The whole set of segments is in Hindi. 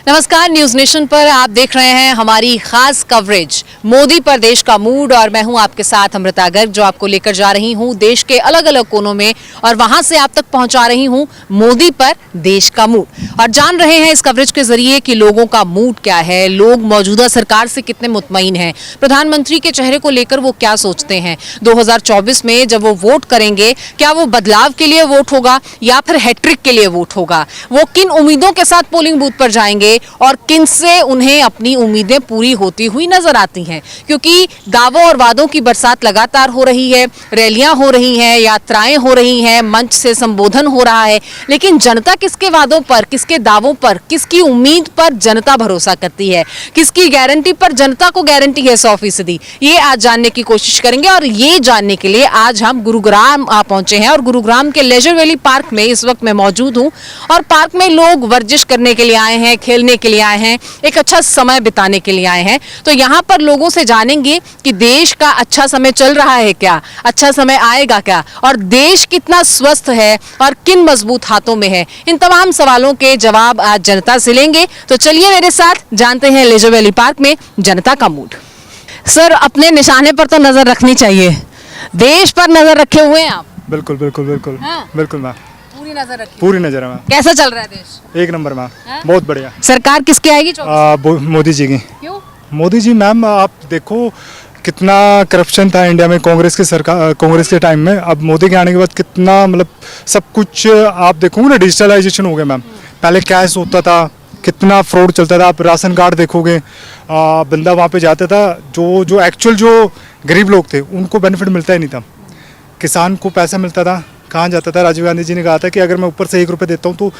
नमस्कार, न्यूज नेशन पर आप देख रहे हैं हमारी खास कवरेज मोदी पर देश का मूड। और मैं हूं आपके साथ अमृता गर्ग, जो आपको लेकर जा रही हूं देश के अलग अलग कोनों में और वहां से आप तक पहुंचा रही हूं मोदी पर देश का मूड। और जान रहे हैं इस कवरेज के जरिए कि लोगों का मूड क्या है, लोग मौजूदा सरकार से कितने मुतमईन हैं, प्रधानमंत्री के चेहरे को लेकर वो क्या सोचते हैं। 2024 में जब वो वोट करेंगे, क्या वो बदलाव के लिए वोट होगा या फिर हैट्रिक के लिए वोट होगा, वो किन उम्मीदों के साथ पोलिंग बूथ पर जाएंगे और किन से उन्हें अपनी उम्मीदें पूरी होती हुई नजर आती हैं। क्योंकि दावों और वादों की बरसात लगातार हो रही है, रैलियां हो रही हैं, यात्राएं हो रही हैं, मंच से संबोधन हो रहा है, लेकिन जनता किसके वादों पर, किसके दावों पर, किसकी उम्मीद पर जनता भरोसा करती है, किसकी गारंटी पर जनता को गारंटी है 100%, ये आज जानने की कोशिश करेंगे। और ये जानने के लिए आज हम गुरुग्राम आ पहुंचे हैं और गुरुग्राम के लेजर वैली पार्क में इस वक्त मैं मौजूद हूं। और पार्क में लोग वर्जिश करने के लिए आए हैं, खेलने के लिए आए हैं, एक अच्छा समय बिताने के लिए आए हैं। तो यहाँ पर लोगों से जानेंगे कि देश का अच्छा समय चल रहा है क्या, अच्छा समय आएगा क्या, और देश कितना स्वस्थ है और किन मजबूत हाथों में है। इन तमाम सवालों के जवाब आज जनता से लेंगे। तो चलिए मेरे साथ जानते हैं लेजर वैली पार्क में जनता का मूड। सर, अपने निशाने पर तो नजर रखनी चाहिए, देश पर नजर रखे हुए हैं आप। बिल्कुल बिल्कुल बिल्कुल हाँ? बिल्कुल मैम, पूरी नजर रखी, पूरी नजर है मैम। कैसा चल रहा है देश? एक नंबर मैम, हाँ? बहुत बढ़िया। सरकार किसकी आएगी? मोदी जी की। क्यों? मोदी जी मैम, आप देखो कितना करप्शन था इंडिया में कांग्रेस की सरकार, कांग्रेस के टाइम में। अब मोदी के आने के बाद कितना मतलब सब कुछ आप देखोगे ना, डिजिटलाइजेशन हो गया मैम। पहले कैश होता था, कितना फ्रॉड चलता था। आप राशन कार्ड देखोगे, बंदा वहाँ पे जाता था, जो एक्चुअल जो गरीब लोग थे उनको बेनिफिट मिलता ही नहीं था। किसान को पैसा मिलता था, कहाँ जाता था? राजीव गांधी जी ने कहा था कि अगर मैं ऊपर से 1 रुपये देता हूँ तो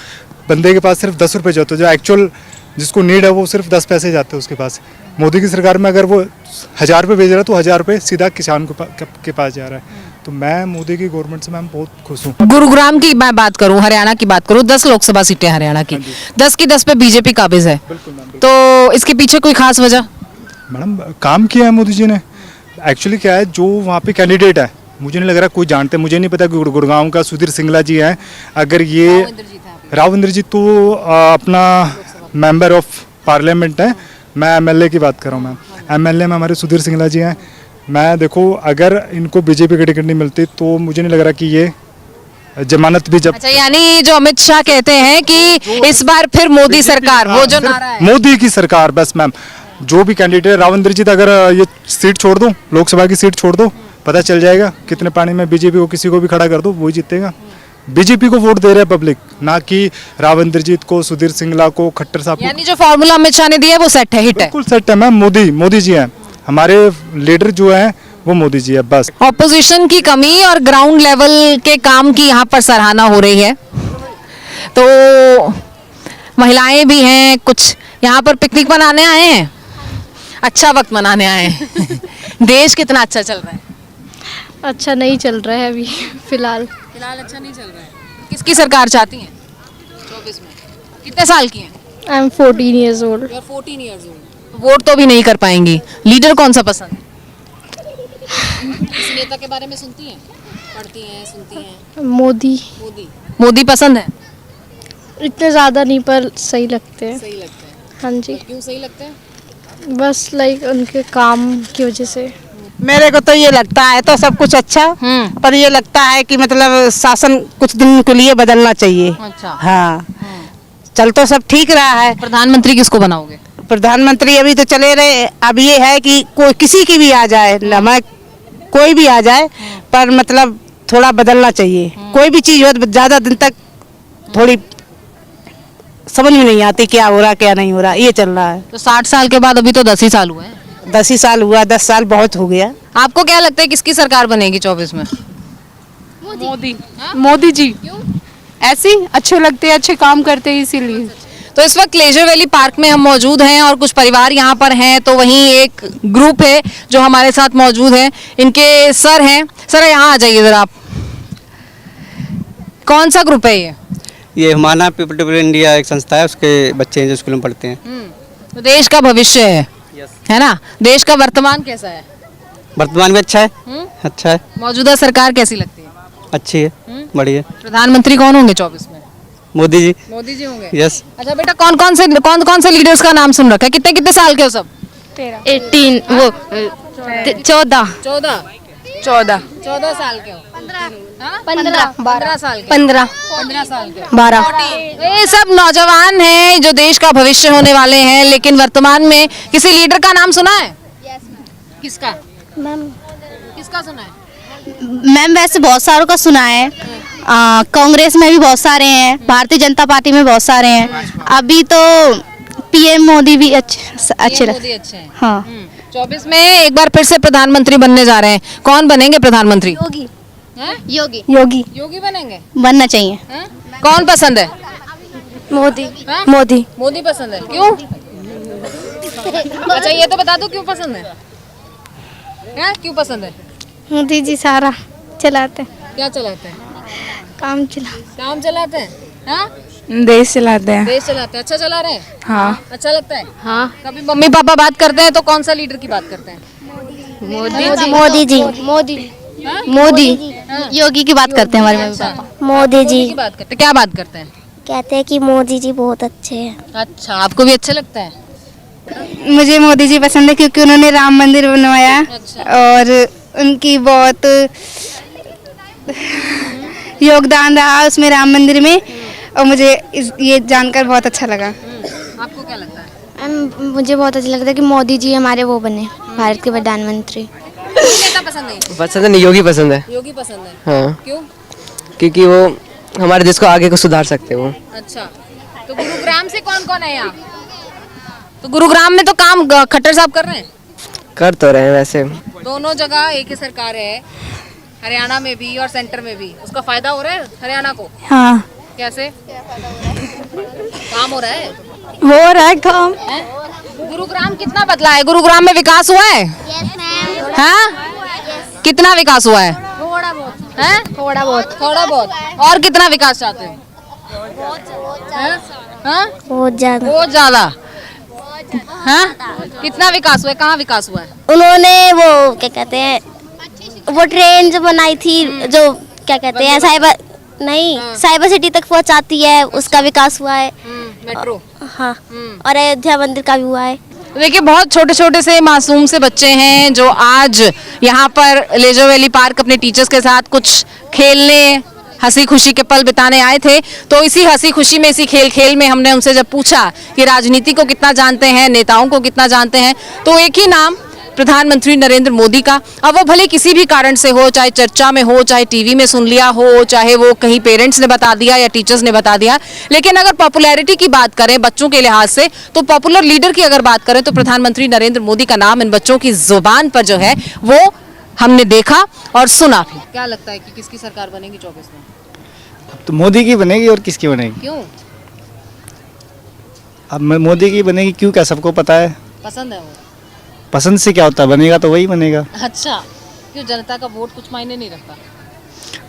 बंदे के पास सिर्फ 10 रुपये जाते हैं। जो एक्चुअल जिसको नीड है वो सिर्फ 10 पैसे जाते हैं उसके पास। मोदी की सरकार में अगर वो 1000 रुपये भेज रहा है तो 1000 रुपये सीधा किसान के पास जा रहा है। तो मैं मोदी की गवर्नमेंट से मैम बहुत खुश हूँ। गुरुग्राम की मैं बात करूं, हरियाणा की बात करूं, 10 लोकसभा सीटें हरियाणा की, 10 की 10 पे बीजेपी काबिज है। बिल्कुल मैम। तो इसके पीछे कोई खास वजह? मैडम, काम किया है मोदी जी ने। एक्चुअली क्या है, जो वहाँ पे कैंडिडेट है, मुझे नहीं लग रहा कोई जानते। मुझे नहीं पता कि गुड़गांव का सुधीर सिंगला जी हैं। अगर ये राव इंद्रजीत तो अपना मेंबर ऑफ पार्लियामेंट है, मैं एमएलए की बात कर रहा हूँ मैम। एमएलए में हमारे सुधीर सिंगला जी हैं। मैं देखो, अगर इनको बीजेपी की टिकट नहीं मिलती तो मुझे नहीं लग रहा कि ये जमानत भी जब। अच्छा, यानी जो अमित शाह कहते हैं कि इस बार फिर मोदी सरकार, वो जो नारा है मोदी की सरकार, बस मैम। जो भी कैंडिडेट राव इंद्रजीत, अगर ये सीट छोड़ दो, लोकसभा की सीट छोड़ दो, पता चल जाएगा कितने पानी में। बीजेपी को किसी को भी खड़ा कर दो, वही जीतेगा। बीजेपी को वोट दे रहे हैं पब्लिक, ना कि राव इंद्रजीत को, सुधीर सिंगला को, खट्टर साहब को। यानी जो फॉर्मूला अमित शाह ने दिया है वो सेट है, हिट है। बिल्कुल सेट है मैम। मोदी जी हैं हमारे लीडर, जो है वो मोदी जी है बस। ऑपोजिशन की कमी और ग्राउंड लेवल के काम की यहाँ पर सराहना हो रही है। तो महिलाएं भी हैं, कुछ यहाँ पर पिकनिक मनाने आए हैं, अच्छा वक्त मनाने आए हैं। देश कितना अच्छा चल रहा है? अच्छा नहीं चल रहा है अभी फिलहाल अच्छा नहीं चल रहा है। किसकी सरकार चाहती हैं 24 में? कितने साल की हैं? I am 14 years old. You are 14 years old. Vote तो भी नहीं कर पाएंगी। लीडर कौन सा पसंद है? किसी नेता के बारे में सुनती हैं, पढ़ती हैं, सुनती हैं? मोदी पसंद है? इतने ज़्यादा नहीं, पर सही लगते हैं। सही लगता है। हाँ जी। क्यों सही लगता है? बस लाइक उनके काम की वजह से। मेरे को तो ये लगता है तो सब कुछ अच्छा, पर ये लगता है कि मतलब शासन कुछ दिन के लिए बदलना चाहिए। अच्छा। हाँ, चल तो सब ठीक रहा है। प्रधानमंत्री किसको बनाओगे? प्रधानमंत्री अभी तो चले रहे। अब ये है कि कोई किसी की भी आ जाए, मैं कोई भी आ जाए, पर मतलब थोड़ा बदलना चाहिए। कोई भी चीज़ हो ज़्यादा दिन तक थोड़ी समझ में नहीं आती क्या हो रहा क्या नहीं हो रहा, ये चल रहा है। तो 60 साल के बाद अभी तो 10 ही साल हुए हैं। 10 ही साल हुआ, 10 साल बहुत हो गया। आपको क्या लगता है किसकी सरकार बनेगी 24 में? मोदी जी। ऐसे ही अच्छे लगते हैं, अच्छे काम करते हैं इसीलिए। तो इस वक्त लेजर वैली पार्क में हम मौजूद हैं और कुछ परिवार यहाँ पर हैं। तो वहीं एक ग्रुप है जो हमारे साथ मौजूद है, इनके सर हैं। सर, यहाँ आ जाइए जरा आप। कौन सा ग्रुप है ये हमारा पीपल टू इंडिया एक संस्था है, उसके बच्चे हैं जो स्कूल में पढ़ते हैं। तो देश का भविष्य है ना? देश का वर्तमान कैसा है? वर्तमान भी अच्छा है। अच्छा है। मौजूदा सरकार कैसी लगती है? अच्छी है, बढ़िया। प्रधानमंत्री कौन होंगे 24 में? मोदी जी। मोदी जी होंगे। यस। अच्छा बेटा, कौन कौन से लीडर्स का नाम सुन रखा है? कितने कितने साल के हो सब? 18 वो 14 14 साल के हो। 15 साल के। 15 15 साल के। 12 ये सब नौजवान हैं जो देश का भविष्य होने वाले हैं, लेकिन वर्तमान में किसी लीडर का नाम सुना है? किसका मैम किसका सुना है? मैम वैसे बहुत सारों का सुना है। कांग्रेस में भी बहुत सारे हैं, भारतीय जनता पार्टी में बहुत सारे हैं। अभी तो पीएम मोदी भी अच्छे मोदी अच्छे हैं। हाँ 24 में एक बार फिर से प्रधानमंत्री बनने जा रहे हैं। कौन बनेंगे प्रधानमंत्री? योगी हैं? योगी योगी बनेंगे। बनना चाहिए। हैं? कौन पसंद है? मोदी हाँ? मोदी मोदी पसंद है। क्यों? अच्छा ये तो बता दो क्यों पसंद है? हैं? क्यों पसंद है? मोदी जी सारा चलाते हैं, क्या चलाते हैं? काम चला काम चलाते हैं। हाँ? देश चलाते हैं। देश चलाते हैं। अच्छा चला रहे हैं? हाँ अच्छा लगता है। हाँ कभी मम्मी पापा बात करते हैं तो कौन सा लीडर की बात करते हैं? मोदी जी हाँ? मोदी हाँ? योगी की बात करते हैं हमारे मम्मी अच्छा, पापा। मोदी जी की बात करते हैं। क्या बात करते हैं? कहते हैं कि मोदी जी बहुत अच्छे हैं। अच्छा, आपको भी अच्छा लगता है? मुझे मोदी जी पसंद है क्योंकि उन्होंने राम मंदिर बनवाया अच्छा। और उनकी बहुत योगदान रहा उसमें राम मंदिर में, और मुझे ये जानकर बहुत अच्छा लगा। आपको क्या लगता है? मुझे बहुत अच्छा लगता है कि मोदी जी हमारे वो बने भारत के प्रधानमंत्री। कोई नेता पसंद नहीं? पसंद नहीं, योगी पसंद है। योगी पसंद है। हाँ, क्यों? क्योंकि वो हमारे देश को आगे को सुधार सकते हैं वो। अच्छा, तो गुरुग्राम से कौन कौन है यहाँ? तो गुरुग्राम में तो काम खट्टर साहब कर रहे हैं। कर तो रहे हैं वैसे। दोनों जगह एक ही सरकार है, हरियाणा में भी और सेंटर में भी। उसका फायदा हो रहा है हरियाणा को? हाँ कैसे? काम हो रहा है? हो रहा है काम। हैं? गुरुग्राम कितना बदला है? गुरुग्राम में विकास हुआ है? हाँ? कितना विकास हुआ है? थोड़ा बहुत हैं? थोड़ा बहुत थोड़ा बहुत। और कितना विकास चाहते हो? हैं? हाँ? बहुत ज्यादा। बहुत ज्यादा। हाँ? कितना विकास हुआ है? कहाँ विकास हुआ है? उन्होंने वो क्या कहते हैं वो ट्रेन जो बनाई थी, जो क्या कहते हैं साइबर नहीं साइबर सिटी तक पहुंचाती है, उसका विकास हुआ है। मेट्रो। हाँ और अयोध्या मंदिर का भी हुआ है। देखिए, बहुत छोटे छोटे से मासूम से बच्चे हैं जो आज यहाँ पर लेजर वैली पार्क अपने टीचर्स के साथ कुछ खेलने, हंसी खुशी के पल बिताने आए थे। तो इसी हंसी खुशी में, इसी खेल खेल में हमने उनसे जब पूछा कि राजनीति को कितना जानते हैं, नेताओं को कितना जानते हैं, तो एक ही नाम, प्रधानमंत्री नरेंद्र मोदी का। अब वो भले किसी भी कारण से हो, चाहे चर्चा में हो, चाहे टीवी में सुन लिया हो, चाहे वो कहीं पेरेंट्स ने बता दिया या टीचर्स ने बता दिया, लेकिन अगर पॉपुलैरिटी की बात करें बच्चों के लिहाज से, तो पॉपुलर लीडर की अगर बात करें तो प्रधानमंत्री नरेंद्र मोदी का नाम इन बच्चों की जुबान पर जो है वो हमने देखा और सुना भी। क्या लगता है कि किसकी सरकार बनेगी 24 में? तो मोदी की बनेगी और किसकी बनेगी? क्यों अब मोदी की बनेगी, क्यों, क्या सबको पता है। पसंद है वो? पसंद से क्या होता है, बनेगा तो वही बनेगा। अच्छा, क्यों जनता का वोट कुछ मायने नहीं रखता?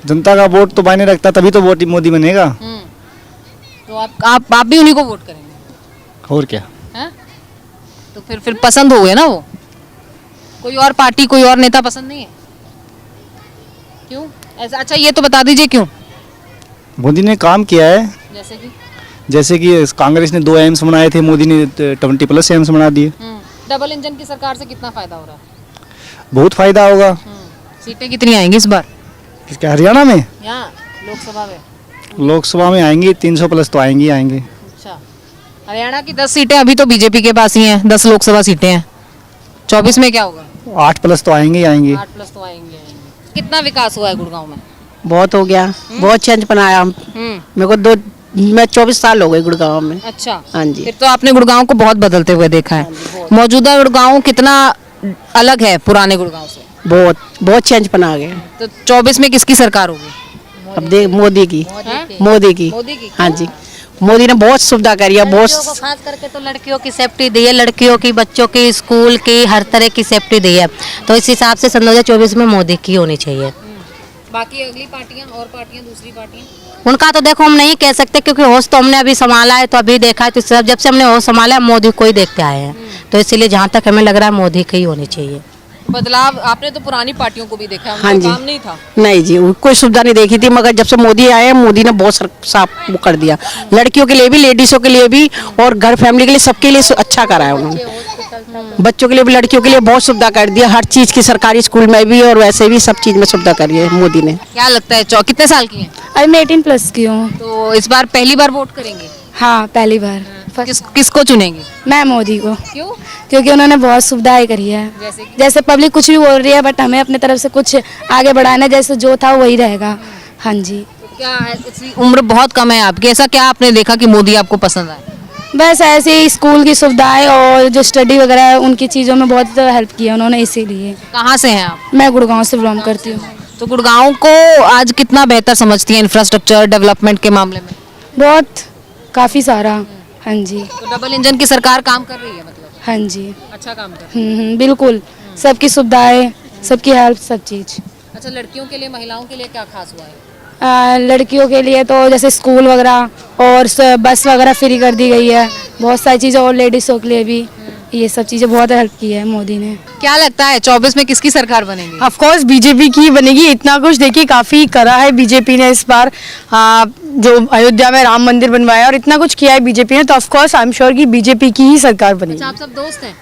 जनता का वोट तो मायने रखता, तभी तो वोट मोदी बनेगा। तो आप भी उन्हीं को वोट करेंगे? और क्या। हैं? तो फिर पसंद हो गए ना वो? कोई और पार्टी, कोई और नेता पसंद नहीं है? क्यों ऐसा? अच्छा ये तो बता दीजिए क्यों? मोदी ने काम किया है, जैसे कि कांग्रेस ने 2 एम्स बनाए थे, मोदी ने 20+ एम्स बना दिए। डबल इंजन की सरकार से कितना फायदा हो रहा है? बहुत फायदा होगा। सीटें कितनी आएंगी इस बार किसके, हरियाणा में? यहाँ लोकसभा में? लोकसभा में आएंगी 300+ तो आएंगी। अच्छा, हरियाणा की 10 सीटें अभी तो बीजेपी के पास ही हैं, 10 लोकसभा सीटें हैं। 24 में क्या होगा? 8+ तो आएंगी। 8+ तो आएंगे। कितना विकास हुआ है गुड़गांव में? बहुत हो गया, बहुत चेंज बनाया। मेरे को मैं 24 साल हो गए गुड़गांव में। अच्छा, हाँ जी। फिर तो आपने गुड़गांव को बहुत बदलते हुए देखा है। मौजूदा गुड़गांव कितना अलग है पुराने गुड़गांव से? बहुत चेंज बना गया। तो 24 में किसकी सरकार होगी? अब देख मोदी की। मोदी की। हाँ जी, मोदी ने बहुत सुविधा करी है, बहुत। खास करके तो लड़कियों की सेफ्टी दी है, लड़कियों की, बच्चों की, स्कूल की, हर तरह की सेफ्टी दी है। तो इस हिसाब से 2024 में मोदी की होनी चाहिए। बाकी अगली पार्टियां और पार्टियां, दूसरी पार्टियां, उनका तो देखो हम नहीं कह सकते क्योंकि होश तो हमने अभी संभाला है, तो अभी देखा है, तो जब से हमने होश संभाला है मोदी को ही देखते आए हैं। तो इसीलिए जहाँ तक हमें लग रहा है मोदी की ही होनी चाहिए। बदलाव आपने तो पुरानी पार्टियों को भी देखा है, हाँ उनका जी। काम नहीं था। नहीं जी, कोई सुविधा नहीं देखी थी, मगर जब से मोदी आए हैं, मोदी ने बहुत साफ वो कर दिया, लड़कियों के लिए भी, लेडीजों के लिए भी, और घर फैमिली के लिए, सबके लिए अच्छा करा है उन्होंने। बच्चों के लिए भी, लड़कियों के लिए बहुत सुविधा कर दिया, हर चीज की, सरकारी स्कूल में भी और वैसे भी सब चीज में सुविधा करी है मोदी ने। क्या लगता है कितने साल की हैं? अभी मैं 18+ की हूँ। तो इस बार पहली बार वोट करेंगे? हाँ, पहली बार। किसको चुनेंगे? मैं मोदी को, क्यों? क्योंकि उन्होंने बहुत सुविधाएं करी है। जैसे पब्लिक कुछ भी बोल रही है, बट हमें अपनी तरफ से कुछ आगे बढ़ाना है, जैसे जो था वही रहेगा। हाँ जी। क्या है, इतनी उम्र बहुत कम है आपकी, ऐसा क्या आपने देखा कि मोदी आपको पसंद आए? बस ऐसे ही स्कूल की सुविधाएं और जो स्टडी वगैरह है उनकी चीज़ों में बहुत हेल्प किया उन्होंने, इसीलिए। कहाँ से हैं आप? मैं गुड़गांव से बिलोंग करती हूँ। तो गुड़गांव को आज कितना बेहतर समझती हैं इंफ्रास्ट्रक्चर डेवलपमेंट के मामले में? बहुत, काफ़ी सारा। हाँ जी। तो डबल इंजन की सरकार काम कर रही है मतलब? हाँ जी। अच्छा काम कर रही है। बिल्कुल, सबकी सुविधाएं, सबकी हेल्प, सब चीज़। अच्छा, लड़कियों के लिए, महिलाओं के लिए क्या खास हुआ है? लड़कियों के लिए तो जैसे स्कूल वगैरह और बस वगैरह फ्री कर दी गई है, बहुत सारी चीज़ें, और लेडीज़ों के लिए भी ये सब चीज़ें बहुत हेल्प की है मोदी ने। क्या लगता है 24 में किसकी सरकार बनेगी? ऑफ कोर्स बीजेपी की बनेगी। इतना कुछ देखिए, काफी करा है बीजेपी ने इस बार, जो अयोध्या में राम मंदिर बनवाया और इतना कुछ किया है बीजेपी ने, तो of course I am sure कि बीजेपी की ही सरकार बनेगी। आप सब दोस्त हैं?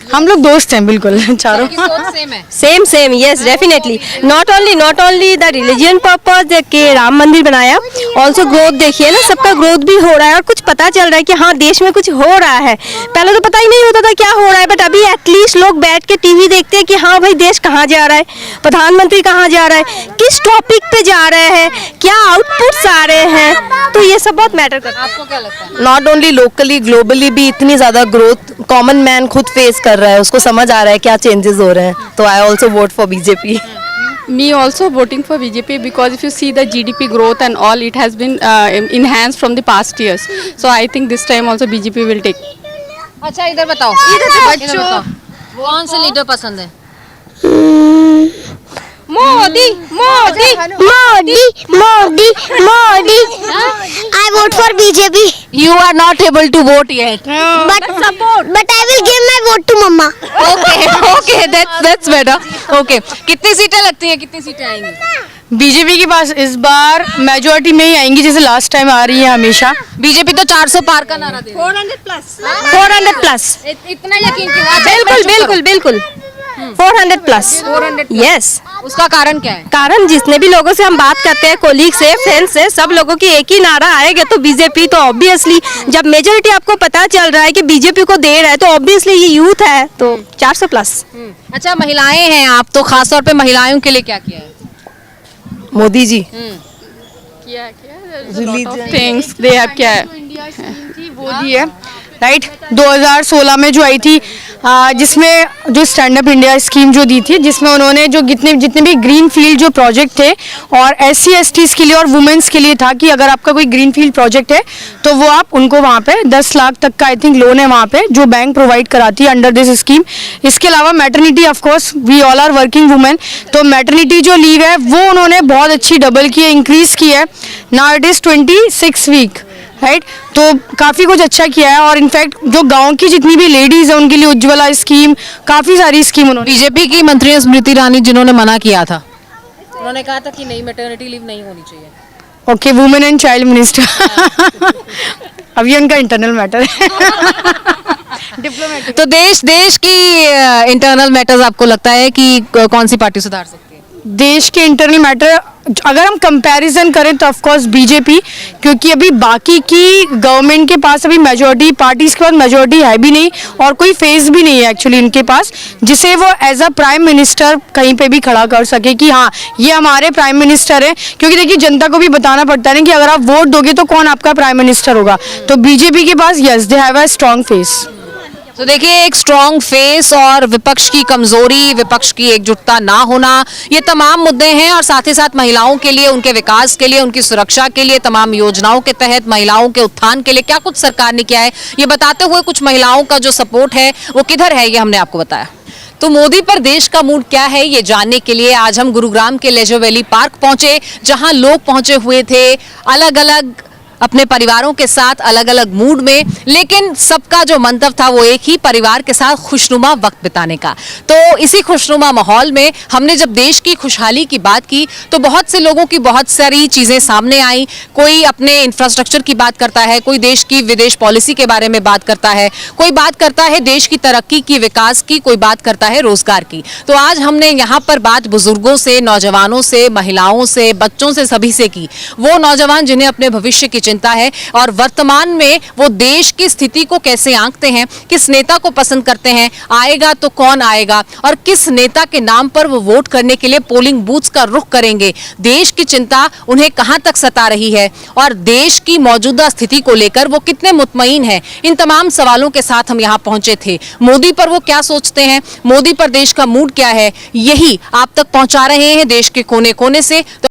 हम लोग दोस्त हैं बिल्कुल चारों। सबकी सोच सेम है? Same yes definitely. Not only the religion purpose के राम मंदिर बनाया, ऑल्सो ग्रोथ देखिए ना, सबका ग्रोथ भी हो रहा है और कुछ पता चल रहा है कि हाँ देश में कुछ हो रहा है। पहले तो पता ही नहीं होता था क्या हो रहा है, बट अभी एटलीस्ट लोग बैठ के टीवी देखते हैं कि हाँ भाई देश कहाँ जा रहा है, प्रधानमंत्री कहाँ जा रहा है, किस टॉपिक पे जा रहे हैं, क्या आउटपुट्स आ रहे हैं, तो ये सब बहुत मैटर करता है। आपको क्या लगता है? नॉट ओनली लोकली, ग्लोबली भी इतनी ज्यादा ग्रोथ कॉमन मैन खुद फेस कर रहा है, उसको समझ आ रहा है क्या चेंजेस हो रहे हैं, तो I also vote for BJP. Me also voting for BJP because if you see the GDP growth and all, it has been enhanced from the past years. So I think this time also BJP will take. अच्छा, इधर बताओ, इधर बताओ, कौन से लीडर पसंद है? Modi Modi Modi Modi Modi. I vote for BJP. You are not able to vote yet. But I will give my vote to mama. Okay, that's better. Okay, कितनी सीटें लगती हैं, कितनी सीटें आएंगी? बीजेपी के पास इस बार मेजोरिटी में ही आएंगी, जैसे लास्ट टाइम आ रही है हमेशा। बीजेपी तो 400 पार का नारा दे रही है। 400 प्लस। इतना यकीन क्यों? बिल्कुल 400 प्लस। यस। उसका कारण क्या है? कारण जितने भी लोगों से हम बात करते हैं, कोलीग से, फ्रेंड से, सब लोगों की एक ही नारा आएगा तो बीजेपी। तो ऑब्वियसली जब मेजोरिटी आपको पता चल रहा है कि बीजेपी को दे रहा है, तो ऑब्वियसली ये यूथ है, तो 400 प्लस। अच्छा, महिलाएं हैं आप, तो खासतौर पे महिलाओं के लिए क्या किया है Modi ji? Things they have क्या है? वो दी है राइट, 2016 में जो आई थी, जिसमें जो स्टैंड अप इंडिया स्कीम जो दी थी, जिसमें उन्होंने जो जितने भी ग्रीन फील्ड जो प्रोजेक्ट थे, और SC/STs के लिए और वुमेन्स के लिए था कि अगर आपका कोई ग्रीन फील्ड प्रोजेक्ट है तो वो आप उनको वहाँ पे 10 लाख तक का आई थिंक लोन है वहाँ पे, जो बैंक प्रोवाइड कराती है अंडर दिस स्कीम। इसके अलावा maternity, of course we all are working women, तो मैटरनिटी जो लीव है वो उन्होंने बहुत अच्छी डबल की है, इंक्रीज की है। Now it is 26 week right, तो काफ़ी कुछ अच्छा किया है। और इनफैक्ट जो गांव की जितनी भी लेडीज़ है उनके लिए उज्ज्वला स्कीम, काफ़ी सारी स्कीम उन्होंने। बीजेपी की मंत्री है स्मृति ईरानी, जिन्होंने मना किया था, उन्होंने कहा था कि नहीं, मैटरनिटी लीव नहीं होनी चाहिए। Okay, women and child minister अभी उनका इंटरनल मैटर है। तो देश की इंटरनल मैटर्स आपको लगता है कि कौन सी पार्टी सुधार सकती है? देश के इंटरनल मैटर अगर हम कंपैरिजन करें तो ऑफ कोर्स बीजेपी, क्योंकि अभी बाकी की गवर्नमेंट के पास अभी मेजोरिटी, पार्टीज के पास मेजोरिटी है भी नहीं और कोई फेस भी नहीं है एक्चुअली इनके पास, जिसे वो एज अ प्राइम मिनिस्टर कहीं पे भी खड़ा कर सके कि हाँ ये हमारे प्राइम मिनिस्टर है। क्योंकि देखिए जनता को भी बताना पड़ता है ना कि अगर आप वोट दोगे तो कौन आपका प्राइम मिनिस्टर होगा, तो बीजेपी के पास yes they have a strong face. तो देखिए, एक स्ट्रॉन्ग फेस और विपक्ष की कमजोरी, विपक्ष की एकजुटता ना होना, ये तमाम मुद्दे हैं। और साथ ही साथ महिलाओं के लिए, उनके विकास के लिए, उनकी सुरक्षा के लिए, तमाम योजनाओं के तहत महिलाओं के उत्थान के लिए क्या कुछ सरकार ने किया है, ये बताते हुए कुछ महिलाओं का जो सपोर्ट है वो किधर है, ये हमने आपको बताया। तो मोदी पर देश का मूड क्या है, ये जानने के लिए आज हम गुरुग्राम के लेजर वैली पार्क पहुंचे, जहां लोग पहुंचे हुए थे अलग अलग अपने परिवारों के साथ अलग अलग मूड में, लेकिन सबका जो मंतव्य था वो एक ही, परिवार के साथ खुशनुमा वक्त बिताने का। तो इसी खुशनुमा माहौल में हमने जब देश की खुशहाली की बात की तो बहुत से लोगों की बहुत सारी चीजें सामने आई। कोई अपने इंफ्रास्ट्रक्चर की बात करता है, कोई देश की विदेश पॉलिसी के बारे में बात करता है, कोई बात करता है देश की तरक्की की, विकास की, कोई बात करता है रोजगार की। तो आज हमने यहाँ पर बात बुजुर्गों से, नौजवानों से, महिलाओं से, बच्चों से, सभी से की। वो नौजवान जिन्हें अपने भविष्य की चिंता है और वर्तमान में वो देश की स्थिति को कैसे आंकते हैं, किस नेता को पसंद करते हैं, आएगा तो कौन आएगा और किस नेता के नाम पर वो वोट करने के लिए पोलिंग बूथ्स का रुख करेंगे, देश की चिंता उन्हें कहां तक सता रही है और देश की मौजूदा स्थिति को लेकर वो कितने मुतमईन हैं, इन तमाम सवालों के साथ हम यहां पहुंचे थे। मोदी पर वो क्या सोचते हैं, मोदी पर देश का मूड क्या है, यही आप तक पहुंचा रहे हैं देश के कोने कोने से।